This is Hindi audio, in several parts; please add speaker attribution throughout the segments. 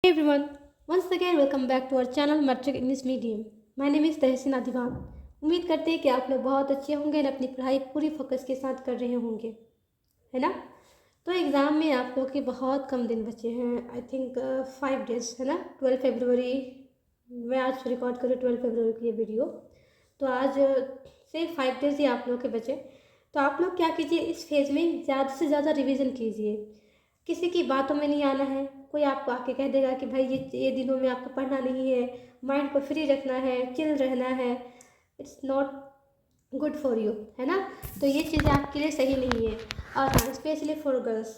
Speaker 1: Hey everyone, once again welcome back to our channel Metric English Medium. My name is तहसीन दीवान। उम्मीद करते हैं कि आप लोग बहुत अच्छे होंगे और अपनी पढ़ाई पूरी फोकस के साथ कर रहे होंगे, है ना। तो एग्ज़ाम में आप लोग के बहुत कम दिन बचे हैं। आई थिंक 5 डेज, है ना। 12 फरवरी, मैं आज रिकॉर्ड करूँ 12 फरवरी की ये वीडियो। तो आज से 5 डेज ही आप लोग के बचे। तो आप लोग क्या कीजिए, इस फेज़ में ज़्यादा से ज़्यादा रिवीजन कीजिए। किसी की बातों में नहीं आना है। कोई आपको आके कह देगा कि भाई ये दिनों में आपको पढ़ना नहीं है, माइंड को फ्री रखना है, चिल रहना है, it's not good for you, है ना। तो ये चीज़ें आपके लिए सही नहीं है। और हाँ, स्पेशली फॉर गर्ल्स,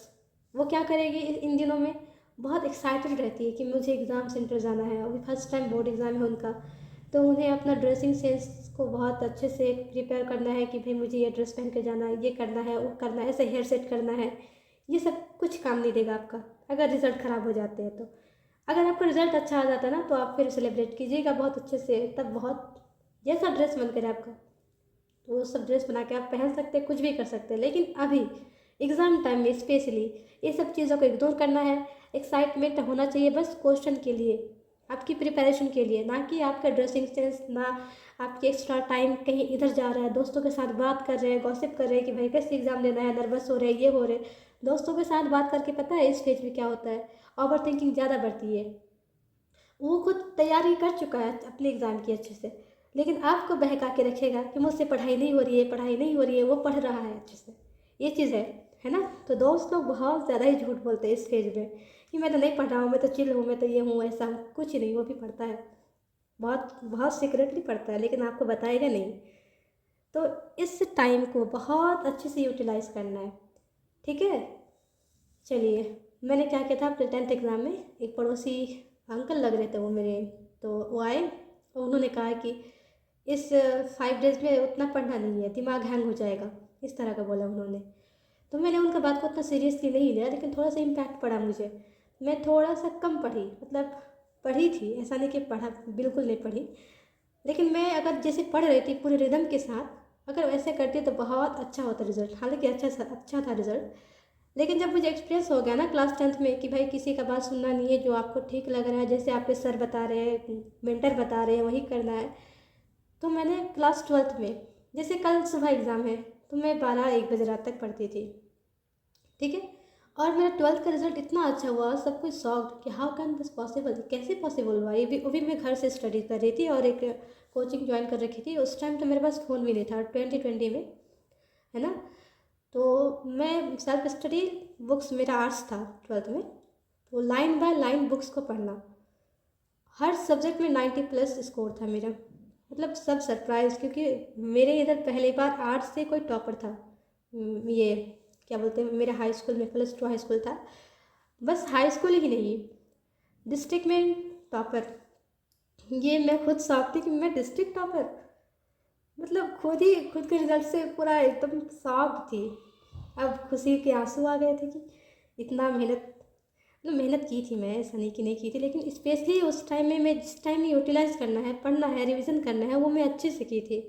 Speaker 1: वो क्या करेगी इन दिनों में, बहुत एक्साइटेड रहती है कि मुझे एग्ज़ाम सेंटर जाना है। अभी फर्स्ट टाइम बोर्ड एग्ज़ाम है उनका, तो उन्हें अपना ड्रेसिंग सेंस को बहुत अच्छे से प्रिपेयर करना है कि भाई मुझे ये ड्रेस पहन के जाना है, ये करना है, वो करना है, ऐसे हेयर सेट करना है। ये सब कुछ काम नहीं देगा आपका अगर रिज़ल्ट ख़राब हो जाते हैं तो। अगर आपका रिज़ल्ट अच्छा आ जाता है ना, तो आप फिर सेलिब्रेट कीजिएगा बहुत अच्छे से। तब बहुत जैसा ड्रेस मन करे आपका, तो वो सब ड्रेस बना के आप पहन सकते हैं, कुछ भी कर सकते हैं। लेकिन अभी एग्ज़ाम टाइम में स्पेशली ये सब चीज़ों को इग्नोर करना है। एक्साइटमेंट होना चाहिए बस क्वेश्चन के लिए, आपकी प्रिपरेशन के लिए, ना कि आपका ड्रेसिंग सेंस, ना आपकी एक्स्ट्रा टाइम कहीं इधर जा रहा है, दोस्तों के साथ बात कर रहे हैं, गॉसिप कर रहे हैं कि भाई कैसे एग्ज़ाम देना है, नर्वस हो रहे हैं, ये हो रहे हैं। दोस्तों के साथ बात करके पता है इस फेज में क्या होता है, ओवर थिंकिंग ज़्यादा बढ़ती है। वो खुद तैयारी कर चुका है अपने एग्ज़ाम की अच्छे से, लेकिन आपको बहका के रखेगा कि मुझसे पढ़ाई नहीं हो रही है, पढ़ाई नहीं हो रही है। वो पढ़ रहा है अच्छे से, ये चीज़ है ना। तो दोस्त लोग बहुत ज़्यादा ही झूठ बोलते हैं इस फेज में कि मैं तो नहीं पढ़ रहा हूँ, मैं तो चिल हूँ, मैं तो ये हूँ, ऐसा हूँ। कुछ नहीं, वो भी पढ़ता है, बहुत बहुत सीक्रेटली पढ़ता है, लेकिन आपको बताएगा नहीं। तो इस टाइम को बहुत अच्छे से यूटिलाइज़ करना है, ठीक है। चलिए, मैंने क्या किया था अपने 10th एग्ज़ाम में, एक पड़ोसी अंकल लग रहे थे वो मेरे। तो वो आए और उन्होंने कहा कि इस 5 डेज़ में उतना पढ़ना नहीं है, दिमाग हैंग हो जाएगा, इस तरह का बोला उन्होंने। तो मैंने उनका बात को उतना सीरियसली नहीं लिया, लेकिन थोड़ा सा इम्पैक्ट पड़ा मुझे। मैं थोड़ा सा कम पढ़ी, मतलब पढ़ी थी, ऐसा नहीं कि पढ़ा बिल्कुल नहीं पढ़ी, लेकिन मैं अगर जैसे पढ़ रही थी पूरे रिदम के साथ, अगर वैसे करती तो बहुत अच्छा होता रिज़ल्ट। हालांकि अच्छा था रिज़ल्ट, लेकिन जब मुझे एक्सपीरियंस हो गया ना क्लास 10th में कि भाई किसी का बात सुनना नहीं है, जो आपको ठीक लग रहा है, जैसे आपके सर बता रहे हैं, मेंटर बता रहे हैं, वही करना है। तो मैंने क्लास 12th में, जैसे कल सुबह एग्ज़ाम है, तो मैं 12-1 बजे रात तक पढ़ती थी, ठीक है। और मेरा 12th का रिजल्ट इतना अच्छा हुआ, सब कुछ शॉक्ड कि हाउ कैन दिस पॉसिबल, कैसे पॉसिबल हुआ। ये भी वो भी मैं घर से स्टडी कर रही थी और एक कोचिंग ज्वाइन कर रखी थी। उस टाइम तो मेरे पास फ़ोन भी नहीं था, 2020 में, है ना। तो मैं सेल्फ स्टडी, बुक्स, मेरा आर्ट्स था 12th में, तो लाइन बाय लाइन बुक्स को पढ़ना। हर सब्जेक्ट में 90+ स्कोर था मेरा, मतलब सब सरप्राइज, क्योंकि मेरे इधर पहली बार आर्ट्स से कोई टॉपर था। ये क्या बोलते हैं, मेरे हाई स्कूल में +2 हाई स्कूल था, बस हाई स्कूल ही नहीं, डिस्ट्रिक्ट में टॉपर। ये मैं खुद शॉक थी कि मैं डिस्ट्रिक्ट टॉपर, मतलब खुद के रिजल्ट से पूरा एकदम शॉक्ड थी। अब खुशी के आंसू आ गए थे कि इतना मेहनत, मतलब मेहनत की थी मैं, ऐसा नहीं कि नहीं की थी, लेकिन स्पेशली उस टाइम में, मैं जिस टाइम में यूटिलाइज़ करना है, पढ़ना है, रिवीजन करना है, वो मैं अच्छे से की थी।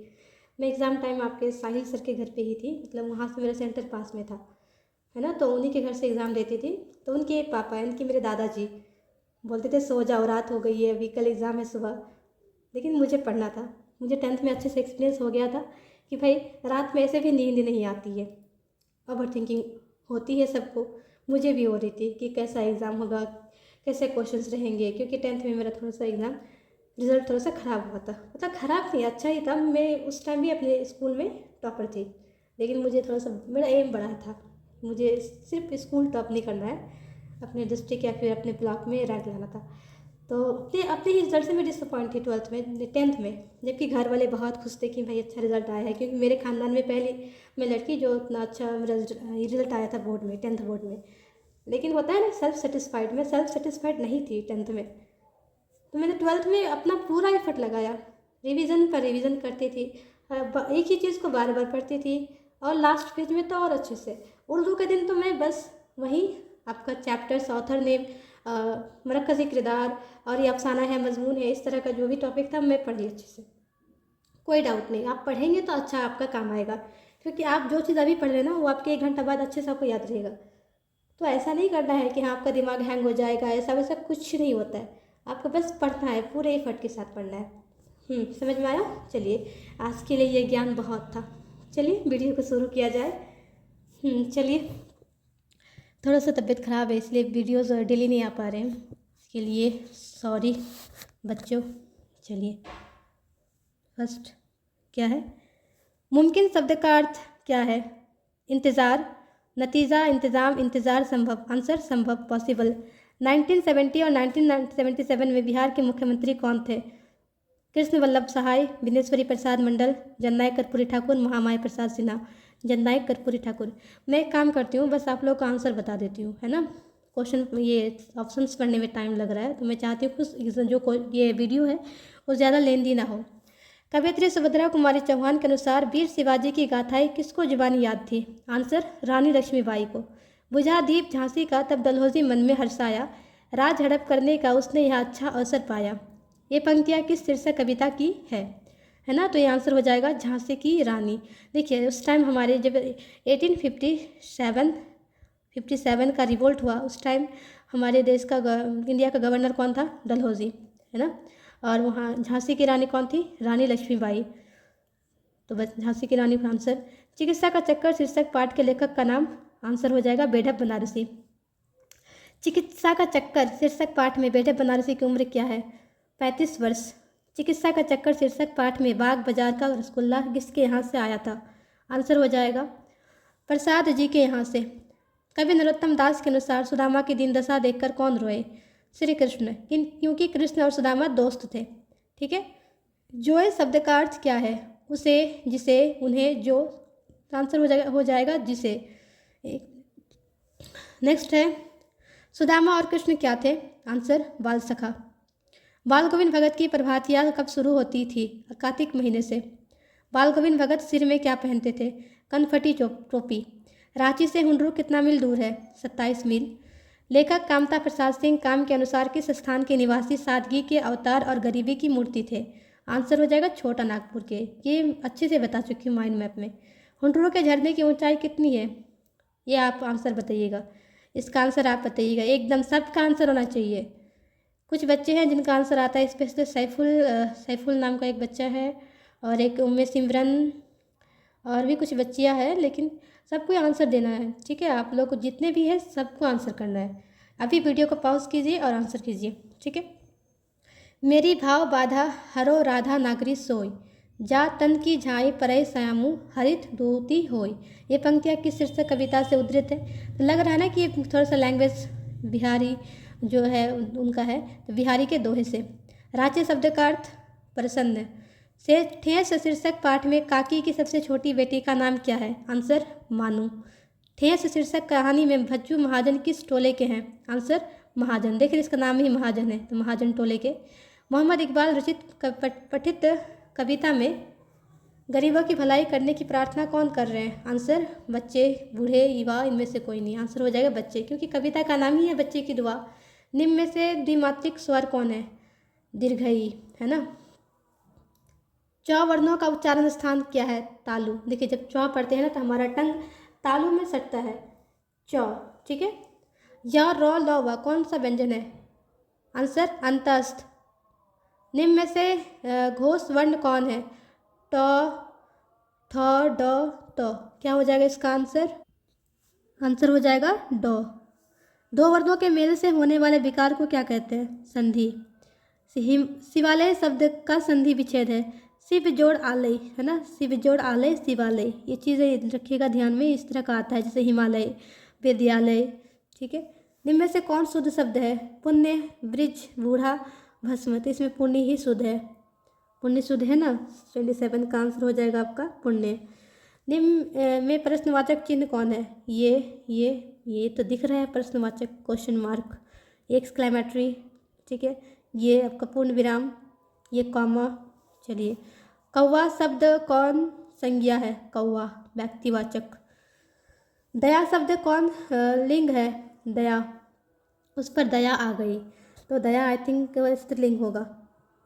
Speaker 1: मैं एग्ज़ाम टाइम आपके साहिल सर के घर पे ही थी, मतलब वहाँ से मेरा सेंटर पास में था, है ना। तो उन्हीं के घर से एग्ज़ाम देती थी। तो उनके पापा, इनके मेरे दादाजी बोलते थे सो जाओ, रात हो गई है, अभी कल एग्ज़ाम है सुबह। लेकिन मुझे पढ़ना था। मुझे 10th में अच्छे से एक्सपीरियंस हो गया था कि भाई रात में ऐसे भी नींद नहीं आती है, ओवर थिंकिंग होती है सबको, मुझे भी हो रही थी कि कैसा एग्ज़ाम होगा, कैसे क्वेश्चंस रहेंगे, क्योंकि 10th में मेरा थोड़ा सा एग्ज़ाम रिज़ल्ट थोड़ा सा ख़राब हुआ था, मतलब ख़राब नहीं, अच्छा ही था। मैं उस टाइम भी अपने स्कूल में टॉपर थी, लेकिन मुझे थोड़ा सा, मेरा एम बड़ा था, मुझे सिर्फ स्कूल टॉप नहीं करना है, अपने डिस्ट्रिक्ट या फिर अपने ब्लॉक में रैंक लाना था। तो अपने अपने ही रिजल्ट से मैं डिसअपॉइंट थी 12th में, 10th में, जबकि घर वाले बहुत खुश थे कि भाई अच्छा रिजल्ट आया है, क्योंकि मेरे खानदान में पहली मैं लड़की जो इतना अच्छा मेरा रिजल्ट आया था बोर्ड में, 10th बोर्ड में। लेकिन होता है ना सेल्फ सेटिस्फाइड, मैं सेल्फ सेटिस्फाइड नहीं थी 10th में। तो मैंने 12th में अपना पूरा एफर्ट लगाया, रिवीजन पर रिवीजन करती थी, एक ही चीज़ को बार बार पढ़ती थी, और लास्ट पेज में तो और अच्छे से। उर्दू के दिन तो मैं बस वही आपका चैप्टर्स, ऑथर नेम, मरकज़ी किरदार, और ये अफसाना है, मजमून है, इस तरह का जो भी टॉपिक था मैं पढ़ी अच्छे से। कोई डाउट नहीं, आप पढ़ेंगे तो अच्छा आपका काम आएगा, क्योंकि आप जो चीज़ अभी पढ़ रहे हैं ना, वो आपके 1 घंटा बाद अच्छे से आपको याद रहेगा। तो ऐसा नहीं करना है कि हाँ आपका दिमाग हैंग हो जाएगा, ऐसा वैसा कुछ नहीं होता है। आपको बस पढ़ना है, पूरे एफर्ट के साथ पढ़ना है। समझ में आया? चलिए, आज के लिए ये ज्ञान बहुत था। चलिए वीडियो को शुरू किया जाए। चलिए, थोड़ा सा तबीयत ख़राब है इसलिए वीडियोज़ डेली नहीं आ पा रहे हैं, इसके लिए सॉरी बच्चों। चलिए, फर्स्ट क्या है? मुमकिन शब्द का अर्थ क्या है? इंतज़ार, नतीजा, इंतज़ाम, इंतज़ार, संभव। आंसर संभव, पॉसिबल। 1970 और 1977 में बिहार के मुख्यमंत्री कौन थे? कृष्ण वल्लभ सहाय, विनेश्वरी प्रसाद मंडल, जननायक कर्पूरी ठाकुर, महामाया प्रसाद सिन्हा। जननायक कर्पूरी ठाकुर। मैं एक काम करती हूँ, बस आप लोग का आंसर बता देती हूँ, है ना। क्वेश्चन ये ऑप्शंस पढ़ने में टाइम लग रहा है, तो मैं चाहती हूँ जो ये वीडियो है वो ज़्यादा लेंदी ना हो। कवयित्री सुभद्रा कुमारी चौहान के अनुसार वीर शिवाजी की गाथाएं किसको जुबानी याद थी? आंसर रानी लक्ष्मीबाई को। बुझा दीप झांसी का तब डलहौजी मन में हर्षाया, राज हड़प करने का उसने यह अच्छा अवसर पाया। ये पंक्तियाँ किस शीर्षक कविता की है ना। तो ये आंसर हो जाएगा झांसी की रानी। देखिए, उस टाइम हमारे जब 1857 का रिवोल्ट हुआ, उस टाइम हमारे देश का इंडिया का गवर्नर कौन था? डलहौजी, है ना। और वहाँ झांसी की रानी कौन थी? रानी लक्ष्मीबाई। तो बस झांसी की रानी का आंसर। चिकित्सा का चक्कर शीर्षक पाठ के लेखक का नाम? आंसर हो जाएगा बेढप बनारसी। चिकित्सा का चक्कर शीर्षक पाठ में बेढप बनारसी की उम्र क्या है? 35 वर्ष। चिकित्सा का चक्कर शीर्षक पाठ में बाग बाजार का रसगुल्ला किसके यहाँ से आया था? आंसर हो जाएगा प्रसाद जी के यहाँ से। कवि नरोत्तम दास के अनुसार सुदामा की दीन दशा देखकर कौन रोए? श्री कृष्ण, क्योंकि कृष्ण और सुदामा दोस्त थे। ठीक है। जोए शब्द का अर्थ क्या है? उसे, जिसे, उन्हें, जो। आंसर हो जाएगा जिसे। नेक्स्ट है, सुदामा और कृष्ण क्या थे? आंसर बाल सखा। बाल गोविंद भगत की प्रभातियाँ कब शुरू होती थी? कार्तिक महीने से। बाल गोविंद भगत सिर में क्या पहनते थे? कनफटी टोपी। रांची से हुंडरू कितना मील दूर है? 27 मील। लेखक कामता प्रसाद सिंह काम के अनुसार किस स्थान के निवासी सादगी के अवतार और गरीबी की मूर्ति थे? आंसर हो जाएगा छोटा नागपुर के। ये अच्छे से बता चुकी हूँ माइंड मैप में। हुंडरू के झरने की ऊंचाई कितनी है? ये आप आंसर बताइएगा, इसका आंसर आप बताइएगा। एकदम सबका आंसर होना चाहिए। कुछ बच्चे हैं जिनका आंसर आता है, स्पेशली सैफुल नाम का एक बच्चा है, और एक उम्मे सिमरन, और भी कुछ बच्चियां हैं, लेकिन सबको आंसर देना है। ठीक है, आप लोग को जितने भी हैं सबको आंसर करना है। अभी वीडियो को पॉज कीजिए और आंसर कीजिए। ठीक है। मेरी भाव बाधा हरो राधा नागरी सोई, जा तन की झाई परय सयामू हरित दूती होई। ये पंक्तियाँ किस शीर्षक कविता से उद्धृत है? तो लग रहा है ना कि ये थोड़ा सा लैंग्वेज बिहारी जो है उनका है, तो बिहारी के दोहे से। रांची शब्द का अर्थ प्रसन्न। से ठेस शीर्षक पाठ में काकी की सबसे छोटी बेटी का नाम क्या है? आंसर मानू। ठेस शीर्षक कहानी में भज्जू महाजन किस टोले के हैं? आंसर महाजन। देखिए, इसका नाम ही महाजन है, तो महाजन टोले के। मोहम्मद इकबाल रचित पठित कविता में गरीबों की भलाई करने की प्रार्थना कौन कर रहे हैं? आंसर बच्चे, बूढ़े, युवा, इनमें से कोई नहीं। आंसर हो जाएगा बच्चे, क्योंकि कविता का नाम ही है बच्चे की दुआ। निम्न में से द्विमात्रिक स्वर कौन है? दीर्घई, है ना। चौ वर्णों का उच्चारण स्थान क्या है? तालु। देखिए, जब चौ पढ़ते हैं ना तो हमारा टंग तालु में सटता है, चौ। ठीक है। य, र, ल, व कौन सा व्यंजन है? आंसर अंतस्थ। निम्न में से घोष वर्ण कौन है? ट, ठ, ड, त। क्या हो जाएगा इसका आंसर? आंसर हो जाएगा ड। दो वर्णों के मेल से होने वाले विकार को क्या कहते हैं? संधि। शिवालय शब्द का संधि विच्छेद है? शिव जोड़ आलय, है ना। शिव जोड़ आलय, शिवालय। ये चीज़ें रखिएगा ध्यान में, इस तरह का आता है, जैसे हिमालय, विद्यालय। ठीक है। निम्न में से कौन शुद्ध शब्द है? पुण्य, ब्रिज, बूढ़ा, भस्म। तो इसमें पुण्य ही शुद्ध है, पुण्य शुद्ध है ना। 27 का आंसर हो जाएगा आपका पुण्य। निम्न में प्रश्नवाचक चिन्ह कौन है? ये तो दिख रहा है प्रश्नवाचक, क्वेश्चन मार्क, एक्सक्लेमेटरी। ठीक है। ये आपका पूर्ण विराम, ये कॉमा। चलिए, कौवा शब्द कौन संज्ञा है? कौवा व्यक्तिवाचक। दया शब्द कौन लिंग है? दया, उस पर दया आ गई, तो दया आई थिंक स्त्रीलिंग होगा,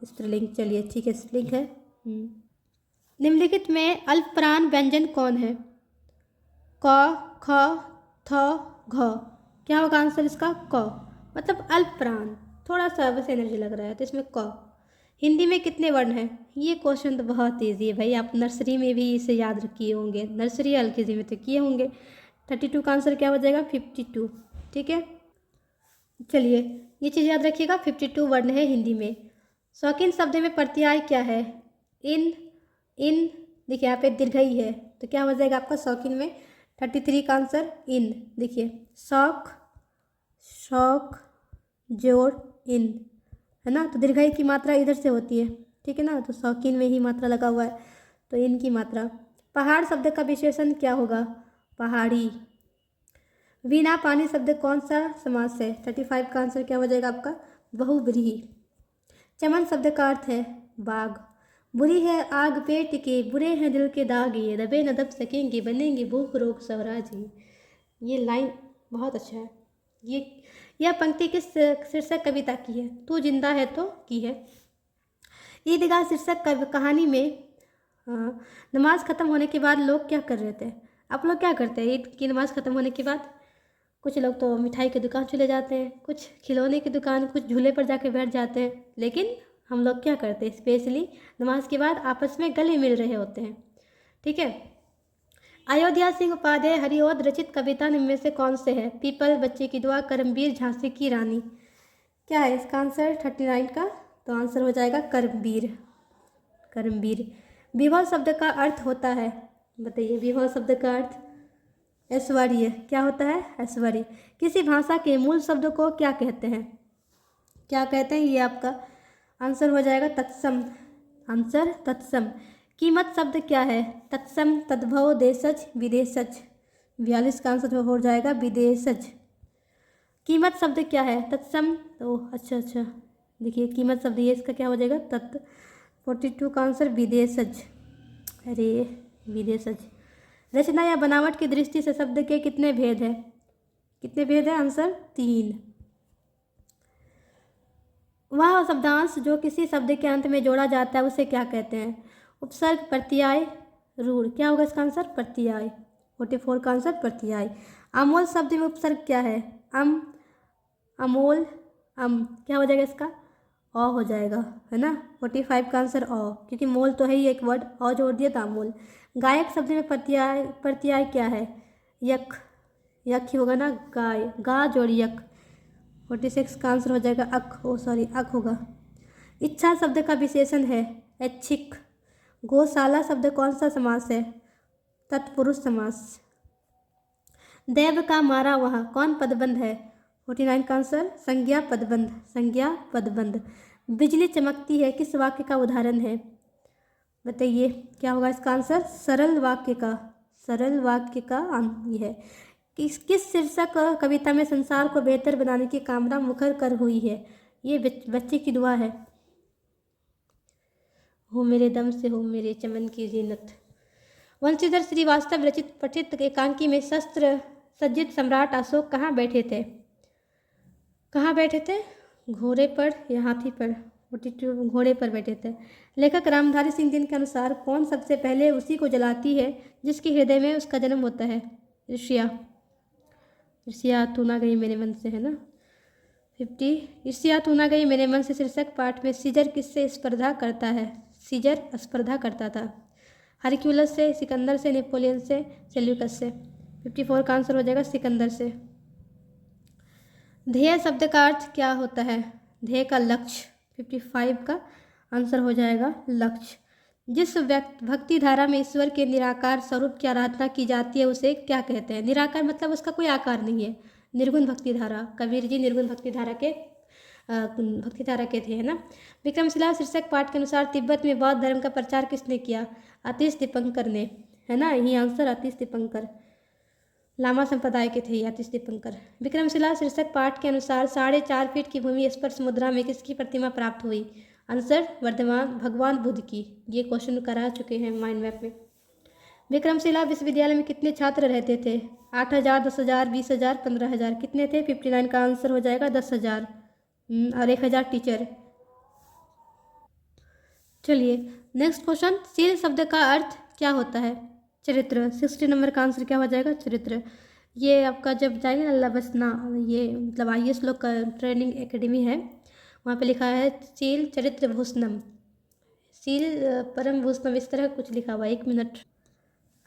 Speaker 1: स्त्रीलिंग। चलिए ठीक है, स्त्रीलिंग है। निम्नलिखित में अल्पप्राण व्यंजन कौन है? क, ख, थ, घ। क्या होगा आंसर इसका? क, मतलब अल्प प्राण, थोड़ा सा बस एनर्जी लग रहा है तो इसमें क। हिंदी में कितने वर्ण हैं? ये क्वेश्चन तो बहुत ईजी है भाई, आप नर्सरी में भी इसे याद किए होंगे, नर्सरी एलकेजी में तो किए होंगे। 32 का आंसर क्या हो जाएगा? 52। ठीक है, चलिए ये चीज़ याद रखिएगा, 52 वर्ण है हिंदी में। शौकीन शब्द में प्रत्यय क्या है? इन, इन, देखिए यहाँ पे दीर्घई है तो क्या हो जाएगा आपका शौकीन में? 33 का आंसर इन। देखिए शौक, शौक जोड़ इन, है ना, तो दीर्घई की मात्रा इधर से होती है, ठीक है ना, तो शौकीन में ही मात्रा लगा हुआ है तो इन की मात्रा। पहाड़ शब्द का विशेषण क्या होगा? पहाड़ी। वीणा पानी शब्द कौन सा समास है? 35 का आंसर क्या हो जाएगा आपका? बहुव्रीहि। चमन शब्द का अर्थ है बाग। बुरी है आग पेट के, बुरे हैं दिल के दाग, ये दबे न दब सकेंगे, बनेंगे भूख रोग स्वराज ही। ये लाइन बहुत अच्छा है। यह पंक्ति किस शीर्षक कविता की है? तू जिंदा है तो की है। ईदगाह शीर्षक कहानी में नमाज ख़त्म होने के बाद लोग क्या कर रहे थे? आप लोग क्या करते हैं ईद की नमाज ख़त्म होने के बाद? कुछ लोग तो मिठाई की दुकान चले जाते हैं, कुछ खिलौने की दुकान, कुछ झूले पर जाके बैठ जाते हैं, लेकिन हम लोग क्या करते हैं स्पेशली नमाज के बाद आपस में गले मिल रहे होते हैं। ठीक है, अयोध्या सिंह उपाध्याय हरिओद रचित कविता इनमें से कौन से है? पीपल, बच्चे की दुआ, करमवीर, झांसी की रानी। क्या है इसका आंसर 39 का? तो आंसर हो जाएगा करमवीर, करमवीर। विभव शब्द का अर्थ होता है, बताइए विभव शब्द का अर्थ? ऐश्वर्य। क्या होता है? ऐश्वर्य। किसी भाषा के मूल शब्द को क्या कहते हैं? क्या कहते हैं? ये आपका आंसर हो जाएगा तत्सम, आंसर तत्सम। कीमत शब्द क्या है? तत्सम, तद्भव, देशज, विदेशज। 42 का आंसर हो जाएगा विदेशज। कीमत शब्द क्या है? तत्सम, तो अच्छा अच्छा, देखिए कीमत शब्द ये इसका क्या हो जाएगा? तत्। 42 का आंसर विदेशज, अरे विदेशज। रचना या बनावट की दृष्टि से शब्द के कितने भेद हैं? कितने भेद है? आंसर 3। वह शब्दांश जो किसी शब्द के अंत में जोड़ा जाता है उसे क्या कहते हैं? उपसर्ग, प्रत्यय, रूढ़। क्या होगा इसका आंसर? प्रत्यय। 44 का आंसर प्रत्यय। अमोल शब्द में उपसर्ग क्या है? अम, अमोल, अम। क्या हो जाएगा इसका? अ हो जाएगा, है ना। 45 का आंसर अ, क्योंकि मोल तो है ही एक वर्ड, अ जोड़ दिया था अमोल। गायक शब्द में प्रत्यय, प्रत्यय क्या है? यक, यक ही होगा ना, गाय, गा जोड़ यक। 46 का आंसर हो जाएगा अक, ओ सॉरी अक होगा। इच्छा शब्द का विशेषण है ऐच्छिक। गौशाला शब्द कौन सा समास है? तत्पुरुष समास। देव का मारा वहाँ कौन पदबंध है? 49 का आंसर संज्ञा पदबंध, संज्ञा पदबंध। बिजली चमकती है किस वाक्य का उदाहरण है? बताइए क्या होगा इसका आंसर? सरल वाक्य का, सरल वाक्य का ये है। किस शीर्षक कविता में संसार को बेहतर बनाने की कामना मुखर कर हुई है? ये बच्चे की दुआ है। हो मेरे दम से हो मेरे चमन की जीनत। वंशीधर श्रीवास्तव रचित पठित एकांकी में शस्त्र सज्जित सम्राट अशोक कहाँ बैठे थे? कहाँ बैठे थे? घोड़े पर या हाथी पर? 42 घोड़े पर बैठे थे। लेखक रामधारी सिंह दिनकर के अनुसार कौन सबसे पहले उसी को जलाती है जिसके हृदय में उसका जन्म होता है? ऋषिया, ईर्ष्या तू ना गई मेरे मन से, है ना। 50 ईर्ष्या तू ना गई मेरे मन से शीर्षक पाठ में सीजर किससे स्पर्धा करता है? सीजर स्पर्धा करता था हरक्यूलस से, सिकंदर से, नेपोलियन से, सेल्यूकस से। 54 का आंसर हो जाएगा सिकंदर से। ध्येय शब्द का अर्थ क्या होता है? ध्येय का लक्ष्य। 55 का आंसर हो जाएगा लक्ष्य। जिस भक्ति धारा में ईश्वर के निराकार स्वरूप की आराधना की जाती है उसे क्या कहते हैं? निराकार मतलब उसका कोई आकार नहीं है। निर्गुण भक्ति धारा, कबीर जी निर्गुण भक्ति धारा के थे, है ना। विक्रमशिला शीर्षक पाठ के अनुसार तिब्बत में बौद्ध धर्म का प्रचार किसने किया? अतीश दीपंकर ने, है ना, यही आंसर अतीश दीपंकर। लामा संप्रदाय के थे अतीश दीपंकर। विक्रमशिला शीर्षक पाठ के अनुसार 4.5 फीट की भूमि स्पर्श मुद्रा में किसकी प्रतिमा प्राप्त हुई? आंसर वर्धमान भगवान बुद्ध की। ये क्वेश्चन करा चुके हैं माइंड मैप में। विक्रमशिला विश्वविद्यालय में कितने छात्र रहते थे? 8,000, 10,000, 20,000, 15,000। कितने थे? 59 का आंसर हो जाएगा 10,000 और 1,000 टीचर। चलिए नेक्स्ट क्वेश्चन, शील शब्द का अर्थ क्या होता है? चरित्र। 60 नंबर का आंसर क्या हो जाएगा? चरित्र। ये आपका जब जाएंगे ना लबसना, ये मतलब IAS लोग का ट्रेनिंग एकेडमी है, वहाँ पे लिखा है शील चरित्र भूषणम, शील परम भूषणम, इस तरह कुछ लिखा हुआ है। 1 मिनट।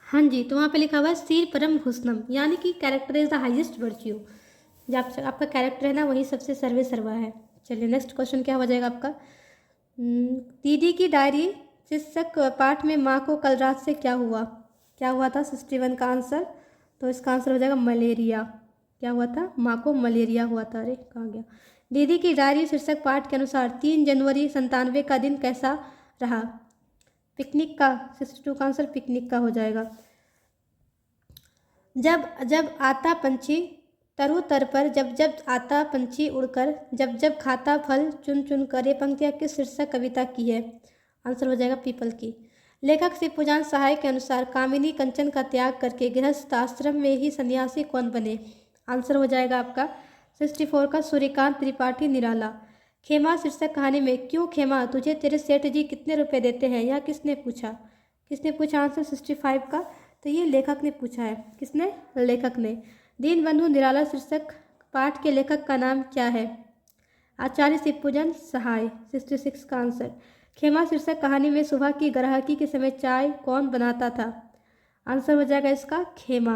Speaker 1: हाँ जी, तो वहाँ पे लिखा हुआ है शील परम भूषणम, यानी कि character is the highest virtue. जब आपका कैरेक्टर है ना वही सबसे सर्वे सर्वा है। चलिए नेक्स्ट क्वेश्चन क्या हो जाएगा आपका। दीदी की डायरी शीर्षक पाठ में माँ को कल रात से क्या हुआ था 61 का आंसर। तो इसका आंसर हो जाएगा मलेरिया। क्या हुआ था, माँ को मलेरिया हुआ था। अरे कहाँ गया। दीदी की डायरी शीर्षक पाठ के अनुसार 3 जनवरी 97 का दिन कैसा रहा। पिकनिक का, 62 का आंसर पिकनिक का हो जाएगा। जब जब आता पंछी तरु तर पर, जब जब आता पंछी उड़कर, जब जब खाता फल चुन चुन कर, ये पंक्तियाँ किस शीर्षक कविता की है। आंसर हो जाएगा पीपल की। लेखक शिवपूजन सहाय के अनुसार कामिनी कंचन का त्याग करके गृहस्थ आश्रम में ही सन्यासी कौन बने। आंसर हो जाएगा आपका 64 का सूर्यकांत त्रिपाठी निराला। खेमा शीर्षक कहानी में क्यों खेमा तुझे तेरे सेठ जी कितने रुपए देते हैं, यह किसने पूछा। आंसर 65 का, तो ये लेखक ने पूछा है। किसने, लेखक ने। दीनबंधु निराला शीर्षक पाठ के लेखक का नाम क्या है। आचार्य शिवपूजन सहाय। 66 का आंसर। खेमा शीर्षक कहानी में सुबह की ग्राहकी के समय चाय कौन बनाता था। आंसर हो जाएगा इसका खेमा।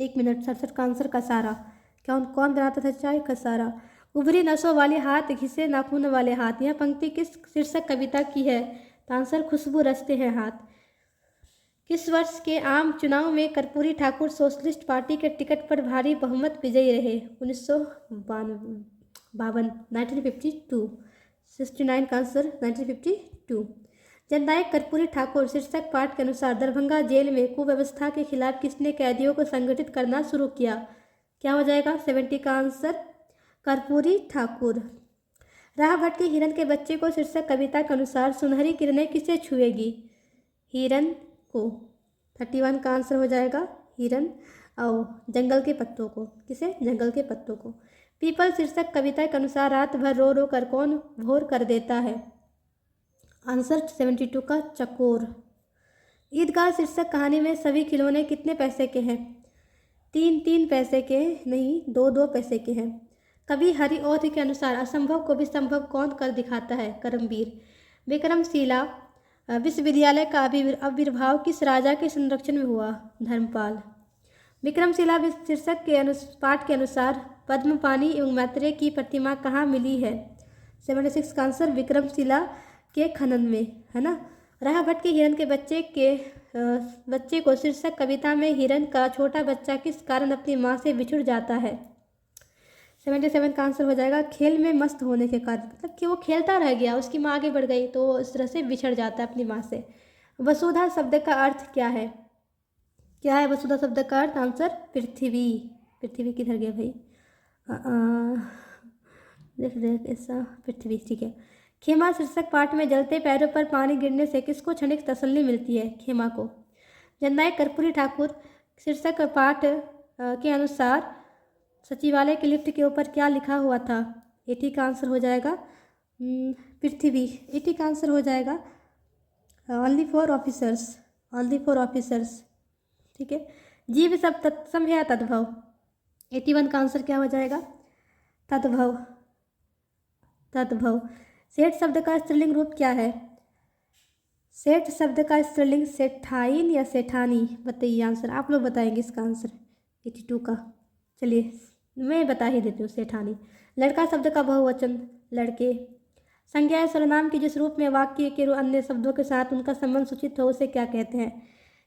Speaker 1: 1 मिनट। 67 का आंसर कसारा। कौन कौन बनाता था चाय, कसारा। उभरी नसों वाले हाथ घिसे नाखून वाले हाथ, यह पंक्ति किस शीर्षक कविता की है। तो आंसर खुशबू रचते हैं हाथ। किस वर्ष के आम चुनाव में कर्पूरी ठाकुर सोशलिस्ट पार्टी के टिकट पर भारी बहुमत विजयी रहे। 1952, 1952। 69 का आंसर 1952। जननायक कर्पूरी ठाकुर शीर्षक पाठ के अनुसार दरभंगा जेल में कुव्यवस्था के खिलाफ किसने कैदियों को संगठित करना शुरू किया। क्या हो जाएगा 70 का आंसर कर्पूरी ठाकुर। राह भट्ट के हिरन के बच्चे को शीर्षक कविता के अनुसार सुनहरी किरणें किसे छुएगी। हिरन को। 31 का आंसर हो जाएगा हिरन और जंगल के पत्तों को। किसे, जंगल के पत्तों को। पीपल शीर्षक कविता के अनुसार रात भर रो रो कर कौन भोर कर देता है। आंसर 72 का चकोर। ईदगाह शीर्षक कहानी में सभी खिलौने कितने पैसे के हैं। 3-3 पैसे के नहीं, 2-2 पैसे के हैं। कवि हरिऔध के अनुसार असंभव को भी संभव कौन कर दिखाता है। करमवीर। विक्रमशिला विश्वविद्यालय का आविर्भाव किस राजा के संरक्षण में हुआ। धर्मपाल। विक्रमशिला शीर्षक के पाठ के अनुसार पद्मपाणि एवं मैत्रेय की प्रतिमा कहाँ मिली है। 76 का आंसर विक्रमशिला के खनन में, है ना। राह भट्ट के हिरन के बच्चे को शीर्षक कविता में हिरन का छोटा बच्चा किस कारण अपनी माँ से बिछुड़ जाता है। 77 का आंसर हो जाएगा खेल में मस्त होने के कारण, मतलब कि वो खेलता रह गया, उसकी माँ आगे बढ़ गई तो इस तरह से बिछड़ जाता है अपनी माँ से। वसुधा शब्द का अर्थ क्या है। क्या है वसुधा शब्द का अर्थ। आंसर पृथ्वी। पृथ्वी किधर गया भाई, देख ऐसा पृथ्वी, ठीक है। खेमा शीर्षक पाठ में जलते पैरों पर पानी गिरने से किसको क्षणिक तसल्ली मिलती है। खेमा को। जननायक कर्पूरी ठाकुर शीर्षक पाठ के अनुसार सचिवालय के लिफ्ट के ऊपर क्या लिखा हुआ था। 80 का आंसर हो जाएगा पृथ्वी। 80 का आंसर हो जाएगा only for officers, only for officers, ठीक है। जीव सब तत्सम है या तद्भव। 81 का आंसर क्या हो जाएगा तद्भव, तद्भव। सेठ शब्द का स्त्रीलिंग रूप क्या है। सेठ शब्द का स्त्रीलिंग सेठाइन या सेठानी, बताइए आंसर, आप लोग बताएंगे इसका आंसर। 82 का, चलिए मैं बता ही देती हूँ, सेठानी। लड़का शब्द का बहुवचन लड़के। संज्ञा या सर्वनाम की जिस रूप में वाक्य के अन्य शब्दों के साथ उनका संबंध सूचित हो उसे क्या कहते हैं।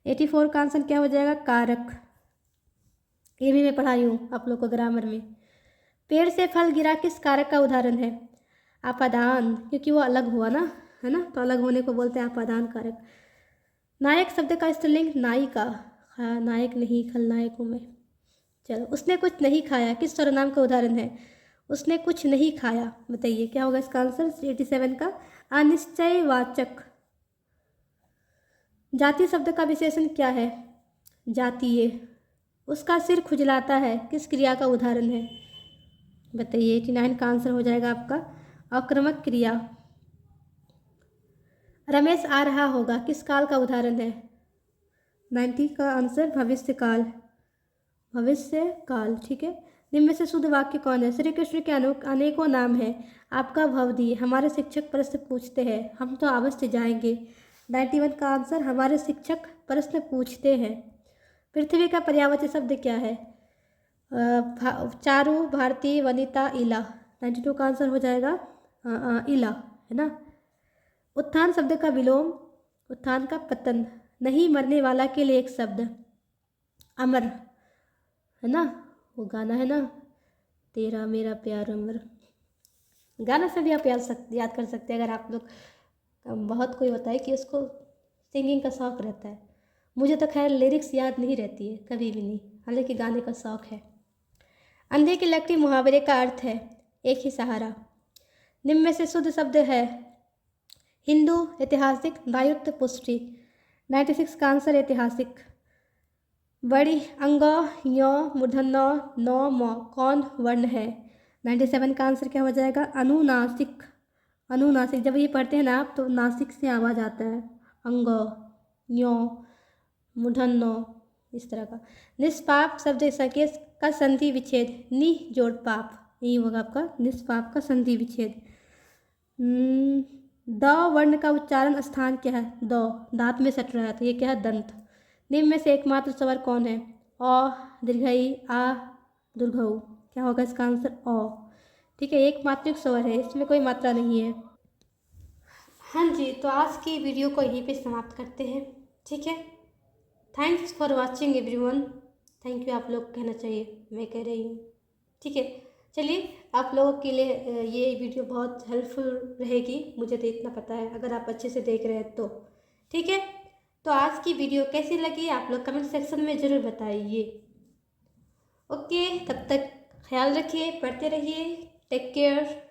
Speaker 1: 84 का आंसर क्या हो जाएगा कारक। ये भी मैं पढ़ाई हूँ आप लोग को ग्रामर में। पेड़ से फल गिरा किस कारक का उदाहरण है। आपादान, क्योंकि वो अलग हुआ ना, है ना, तो अलग होने को बोलते हैं आपादान कारक। नायक शब्द का स्त्रीलिंग नायिका। हाँ, नायक नहीं खलनायक हूँ मैं। चलो, उसने कुछ नहीं खाया किस सर्वनाम का उदाहरण है। उसने कुछ नहीं खाया, बताइए क्या होगा इसका आंसर। 87 का अनिश्चयवाचक। जाति शब्द का विशेषण क्या है। जातीय। उसका सिर खुजलाता है किस क्रिया का उदाहरण है, बताइए। 89 का आंसर हो जाएगा आपका आक्रामक क्रिया। रमेश आ रहा होगा किस काल का उदाहरण है। 90 का आंसर भविष्य काल, भविष्य काल। ठीक है। निम्न में से शुद्ध वाक्य कौन है? श्री कृष्ण के अनेकों नाम हैं, आपका भवदी। हमारे शिक्षक प्रश्न पूछते हैं, हम तो अवश्य जाएंगे। 91 का आंसर, हमारे शिक्षक प्रश्न पूछते हैं। पृथ्वी का पर्यायवाची शब्द क्या है? चारू, भारती, वनिता, इला। 92 का आंसर हो जाएगा इला, है ना। उत्थान शब्द का विलोम, उत्थान का पतन। नहीं मरने वाला के लिए एक शब्द, अमर, है ना। वो गाना है ना, तेरा मेरा प्यार अमर। गाना से भी आप याद कर सकते हैं, अगर आप लोग बहुत कोई होता है कि उसको सिंगिंग का शौक़ रहता है। मुझे तो खैर लिरिक्स याद नहीं रहती है कभी भी नहीं, हालांकि गाने का शौक़ है। अंधे की लकड़ी मुहावरे का अर्थ है एक ही सहारा। निम्न में से शुद्ध शब्द है हिंदू, ऐतिहासिक, दायुत्व, पुष्टि। 96 का आंसर ऐतिहासिक। बड़ी अंग, यो, मूर्धन्य, नौ, म कौन वर्ण है? 97 का आंसर क्या हो जाएगा? अनुनासिक। अनुनासिक, जब ये पढ़ते हैं ना आप तो नासिक से आवाज़ आता है। अंग, यो, मूर्धन्य, इस तरह का। निष्पाप शब्द संकेत का संधि विच्छेद, नि जोड़ पाप, यही होगा आपका निष्पाप का संधि विच्छेद। द वर्ण का उच्चारण स्थान क्या है? द, दांत में सट रहा है तो ये क्या है? दंत। निम्न में से एकमात्र स्वर कौन है? अ, दीर्घई, आ, दुर्घऊ। क्या होगा इसका आंसर? अ। ठीक है, एक मात्रिक स्वर है, इसमें कोई मात्रा नहीं है। हाँ जी, तो आज की वीडियो को यहीं पे समाप्त करते हैं। ठीक है, thanks for watching everyone. Thank you आप लोग कहना चाहिए, मैं कह रही हूँ। ठीक है, चलिए, आप लोगों के लिए ये वीडियो बहुत हेल्पफुल रहेगी, मुझे तो इतना पता है, अगर आप अच्छे से देख रहे हैं तो। ठीक है, तो आज की वीडियो कैसी लगी आप लोग कमेंट सेक्शन में ज़रूर बताइए। ओके, तब तक ख्याल रखिए, पढ़ते रहिए, टेक केयर।